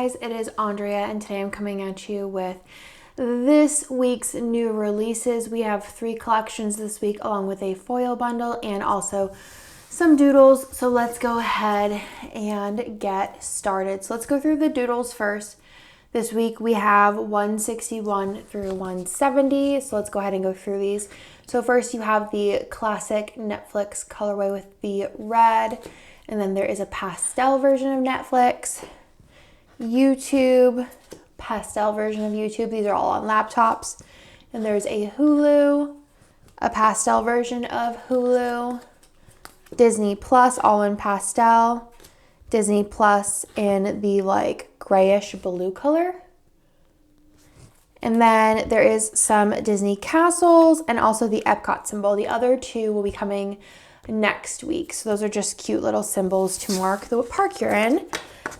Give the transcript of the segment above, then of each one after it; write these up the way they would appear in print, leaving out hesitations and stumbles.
guys, it is Andrea and today I'm coming at you with this week's new releases. We have 3 collections this week along with a foil bundle and also some doodles. So let's go ahead and get started. So let's go through the doodles first. This week we have 161 through 170. So let's go ahead and go through these. So first you have the classic Netflix colorway with the red. And then there is a pastel version of Netflix, YouTube, pastel version of YouTube. These are all on laptops. And there's a Hulu, a pastel version of Hulu, Disney Plus, all in pastel, Disney Plus in the like grayish blue color. And then there is some Disney castles and also the Epcot symbol. The other 2 will be coming next week. So those are just cute little symbols to mark the park you're in.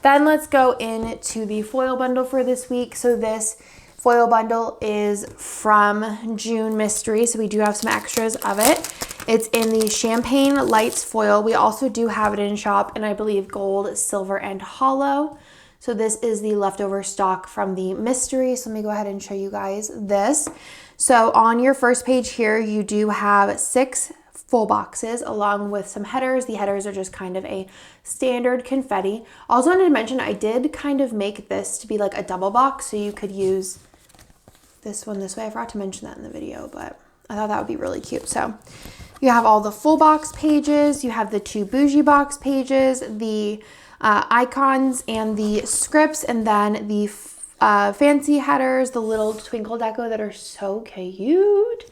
Then let's go into the foil bundle for this week. So this foil bundle is from June Mystery. So we do have some extras of it. It's in the Champagne Lights foil. We also do have it in shop in, I believe, gold, silver, and hollow. So this is the leftover stock from the mystery. So let me go ahead and show you guys this. So on your first page here, you do have 6 full boxes along with some headers. The headers are just kind of a standard confetti. Also wanted to mention I did kind of make this to be like a double box, so you could use this one this way. I forgot to mention that in the video, but I thought that would be really cute. So you have all the full box pages, you have the 2 bougie box pages, the icons and the scripts, and then the fancy headers, the little twinkle deco that are so cute,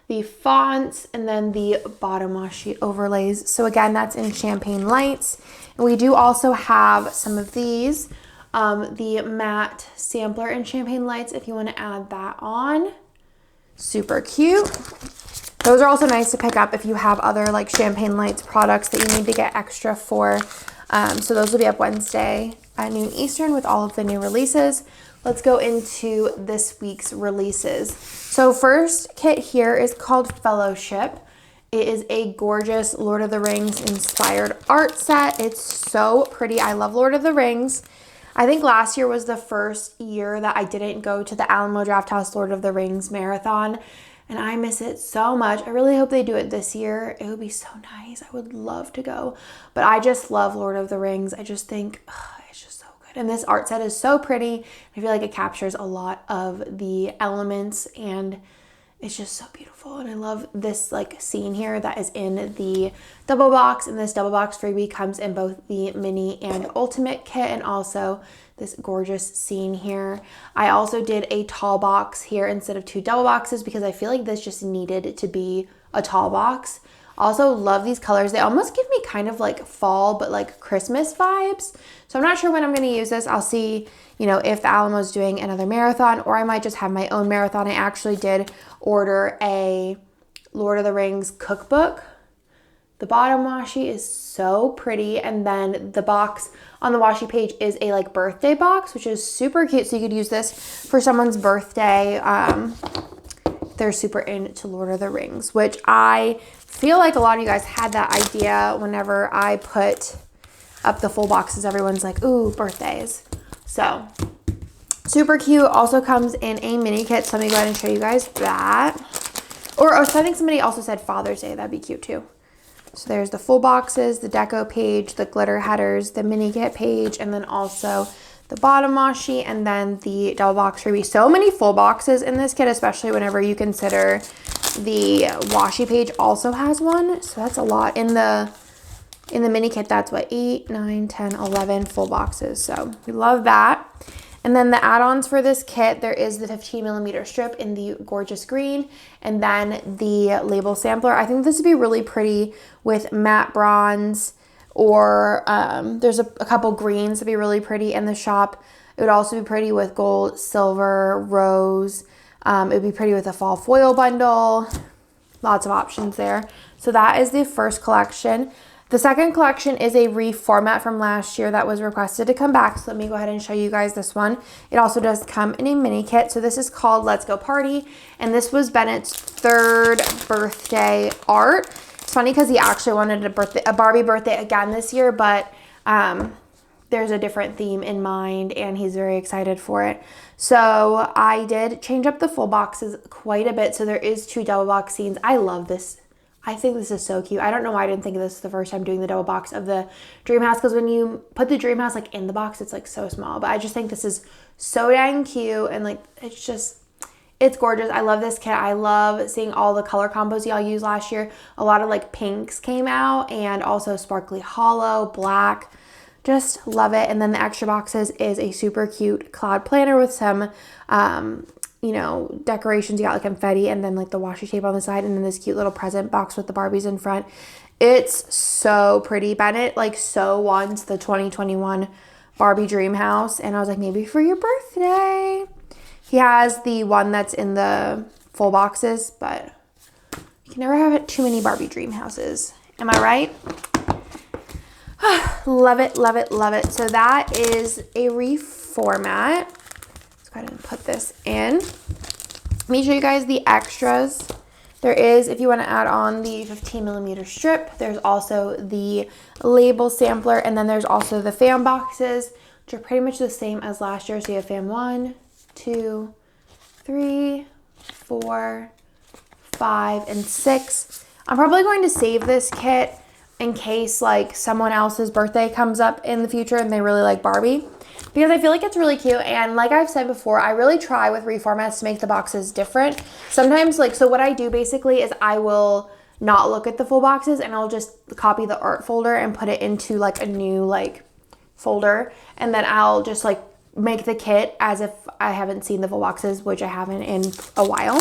the fonts, and then the bottom washi overlays. So again, that's in Champagne Lights. And we do also have some of these, the matte sampler in Champagne Lights if you want to add that on. Super cute. Those are also nice to pick up if you have other like Champagne Lights products that you need to get extra for. So those will be up Wednesday at noon Eastern with all of the new releases. Let's go into this week's releases. So first kit here is called Fellowship. It is a gorgeous Lord of the Rings inspired art set. It's so pretty. I love Lord of the Rings. I think last year was the first year that I didn't go to the Alamo Drafthouse Lord of the Rings marathon, and I miss it so much. I really hope they do it this year. It would be so nice. I would love to go. But I just love Lord of the Rings. I just think it's just so good. And this art set is so pretty. I feel like it captures a lot of the elements and it's just so beautiful. And I love this like scene here that is in the double box. And this double box freebie comes in both the mini and ultimate kit, and also this gorgeous scene here. I also did a tall box here instead of 2 double boxes because I feel like this just needed to be a tall box. Also love these colors. They almost give me kind of like fall but like Christmas vibes. So I'm not sure when I'm going to use this. I'll see, if the Alamo's doing another marathon, or I might just have my own marathon. I actually did order a Lord of the Rings cookbook. The bottom washi is so pretty, and then the box on the washi page is a like birthday box, which is super cute. So you could use this for someone's birthday. They're super into Lord of the Rings, which I feel like a lot of you guys had that idea whenever I put up the full boxes. Everyone's like, ooh, birthdays. So super cute. Also comes in a mini kit. So let me go ahead and show you guys that. So I think somebody also said Father's Day. That'd be cute too. So there's the full boxes, the deco page, the glitter headers, the mini kit page, and then also the bottom washi, and then the double box freebie. So many full boxes in this kit, especially whenever you consider the washi page also has one. So that's a lot. In the mini kit, that's what, 8, 9, 10, 11 full boxes. So we love that. And then the add-ons for this kit, there is the 15mm strip in the gorgeous green, and then the label sampler. I think this would be really pretty with matte bronze, or there's a couple greens that'd be really pretty in the shop. It would also be pretty with gold, silver, rose. It would be pretty with a fall foil bundle. Lots of options there. So that is the first collection. The second collection is a reformat from last year that was requested to come back. So let me go ahead and show you guys this one. It also does come in a mini kit. So this is called Let's Go Party. And this was Bennett's 3rd birthday art. It's funny because he actually wanted a Barbie birthday again this year, but there's a different theme in mind and he's very excited for it. So I did change up the full boxes quite a bit. So there is 2 double box scenes. I love this. I think this is so cute. I don't know why I didn't think of this the first time doing the double box of the dream house, because when you put the dream house like in the box, it's like so small. But I just think this is so dang cute, and like it's gorgeous. I love this kit. I love seeing all the color combos y'all used last year. A lot of like pinks came out, and also sparkly hollow, black. Just love it. And then the extra boxes is a super cute cloud planner with some you know, decorations. You got like confetti and then like the washi tape on the side, and then this cute little present box with the Barbies in front. It's so pretty. Bennett like so wants the 2021 Barbie dream house, and I was like, maybe for your birthday. He has the one that's in the full boxes, but you can never have too many Barbie dream houses. Am I right? Love it, love it, love it. So that is a reformat. Let's go ahead and put this in. Let me show you guys the extras. There is, if you want to add on the 15mm strip, there's also the label sampler, and then there's also the fan boxes, which are pretty much the same as last year. So you have fan 1, 2, 3, 4, 5, and 6. I'm probably going to save this kit in case like someone else's birthday comes up in the future and they really like Barbie, because I feel like it's really cute. And like I've said before, I really try with reformats to make the boxes different. Sometimes like, so what I do basically is I will not look at the full boxes and I'll just copy the art folder and put it into like a new like folder, and then I'll just like make the kit as if I haven't seen the full boxes, which I haven't in a while.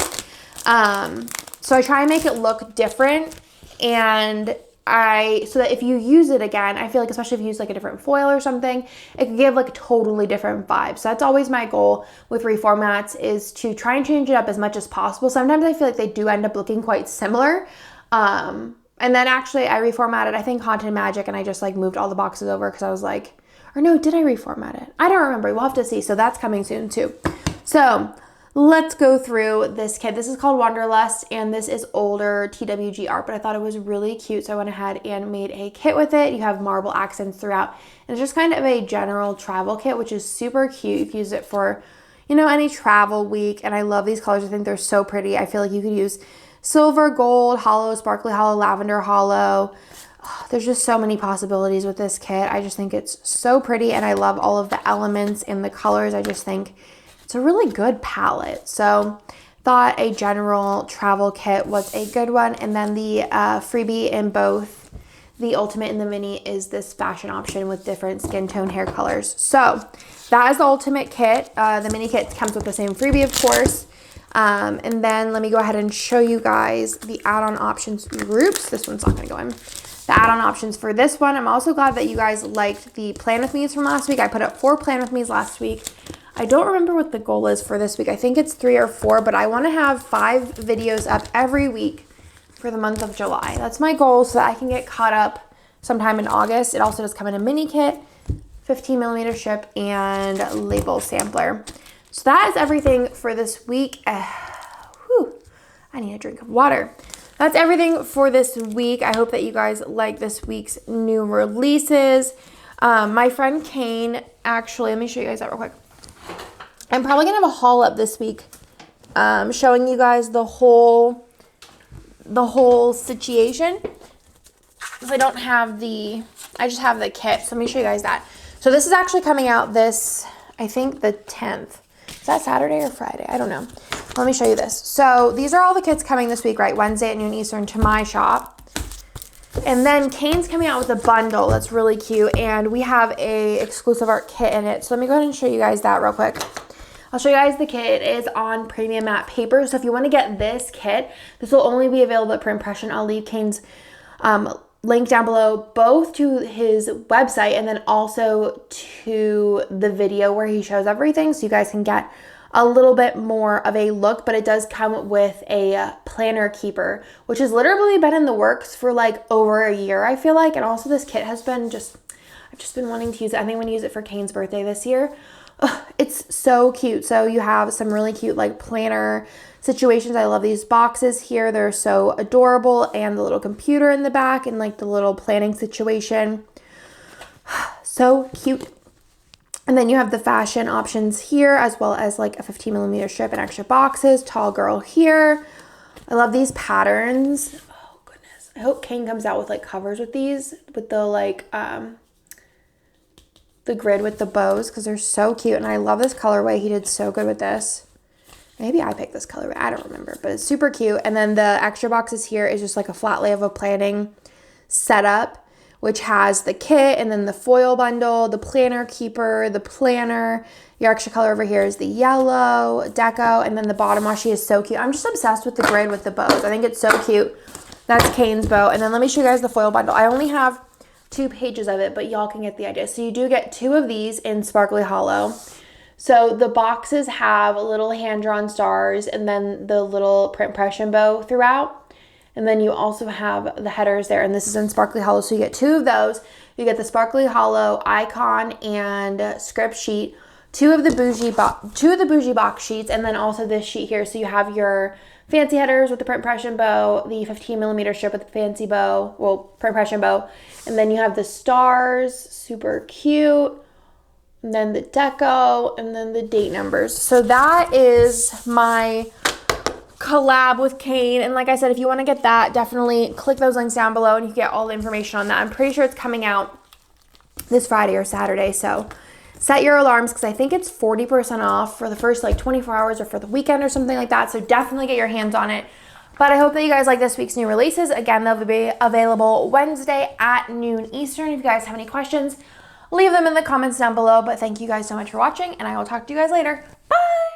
So I try and make it look different, and so that if you use it again, I feel like especially if you use like a different foil or something, it could give like a totally different vibe. So that's always my goal with reformats, is to try and change it up as much as possible. Sometimes I feel like they do end up looking quite similar. And then actually I reformatted, I think, Haunted Magic, and I just like moved all the boxes over because I was like, or no, did I reformat it? I don't remember. We'll have to see. So that's coming soon too. So let's go through this kit. This is called Wanderlust, and this is older TWG art, but I thought it was really cute, so I went ahead and made a kit with it. You have marble accents throughout, and it's just kind of a general travel kit, which is super cute. You can use it for, you know, any travel week, and I love these colors. I think they're so pretty. I feel like you could use silver, gold, hollow, sparkly hollow, lavender hollow. There's just so many possibilities with this kit. I just think it's so pretty, and I love all of the elements and the colors. I just think it's a really good palette. So thought a general travel kit was a good one. And then the freebie in both the Ultimate and the Mini is this fashion option with different skin tone hair colors. So that is the Ultimate kit. The Mini kit comes with the same freebie, of course. And then let me go ahead and show you guys the add-on options groups. This one's not gonna go in. The add-on options for this one. I'm also glad that you guys liked the Plan With Me's from last week. I put up 4 Plan With Me's last week. I don't remember what the goal is for this week. I think it's 3 or 4, but I want to have 5 videos up every week for the month of July. That's my goal, so that I can get caught up sometime in August. It also does come in a mini kit, 15mm strip, and label sampler. So that is everything for this week. I need a drink of water. That's everything for this week. I hope that you guys like this week's new releases. My friend Kane, actually, let me show you guys that real quick. I'm probably going to have a haul up this week, showing you guys the whole situation. Because I don't have I just have the kit. So let me show you guys that. So this is actually coming out this, I think the 10th. Is that Saturday or Friday? I don't know. Let me show you this. So these are all the kits coming this week, right? Wednesday at noon Eastern to my shop. And then Kane's coming out with a bundle that's really cute. And we have a exclusive art kit in it. So let me go ahead and show you guys that real quick. I'll show you guys the kit. It is on premium matte paper. So if you want to get this kit, this will only be available per impression. I'll leave Kane's link down below, both to his website and then also to the video where he shows everything, so you guys can get a little bit more of a look. But it does come with a planner keeper, which has literally been in the works for like over a year, I feel like. And also this kit has been I've just been wanting to use it. I think I'm going to use it for Kane's birthday this year. It's so cute. So you have some really cute like planner situations. I love these boxes here. They're so adorable, and the little computer in the back and like the little planning situation. So cute. And then you have the fashion options here, as well as like a 15mm strip and extra boxes. Tall girl here. I love these patterns. Oh goodness. I hope Kane comes out with like covers with these, with the like, the grid with the bows, because they're so cute. And I love this colorway. He did so good with this. Maybe I picked this colorway. I don't remember, but it's super cute. And then the extra boxes here is just like a flat lay of a planning setup, which has the kit and then the foil bundle, the planner keeper, the planner. Your extra color over here is the yellow deco, and then the bottom washi is so cute. I'm just obsessed with the grid with the bows. I think it's so cute. That's Kane's bow. And then let me show you guys the foil bundle. I only have 2 pages of it, but y'all can get the idea. So you do get 2 of these in Sparkly Hollow. So the boxes have little hand-drawn stars and then the little print impression bow throughout. And then you also have the headers there, and this is in Sparkly Hollow. So you get 2 of those. You get the Sparkly Hollow icon and script sheet, 2 of the bougie box sheets, and then also this sheet here. So you have your fancy headers with the print impression bow, the 15mm strip with the fancy bow, well, print impression bow, and then you have the stars, super cute, and then the deco, and then the date numbers. So that is my collab with Kane. And like I said, if you want to get that, definitely click those links down below and you get all the information on that. I'm pretty sure it's coming out this Friday or Saturday, so set your alarms, because I think it's 40% off for the first like 24 hours or for the weekend or something like that. So definitely get your hands on it. But I hope that you guys like this week's new releases. Again, they'll be available Wednesday at noon Eastern. If you guys have any questions, leave them in the comments down below. But thank you guys so much for watching, and I will talk to you guys later. Bye!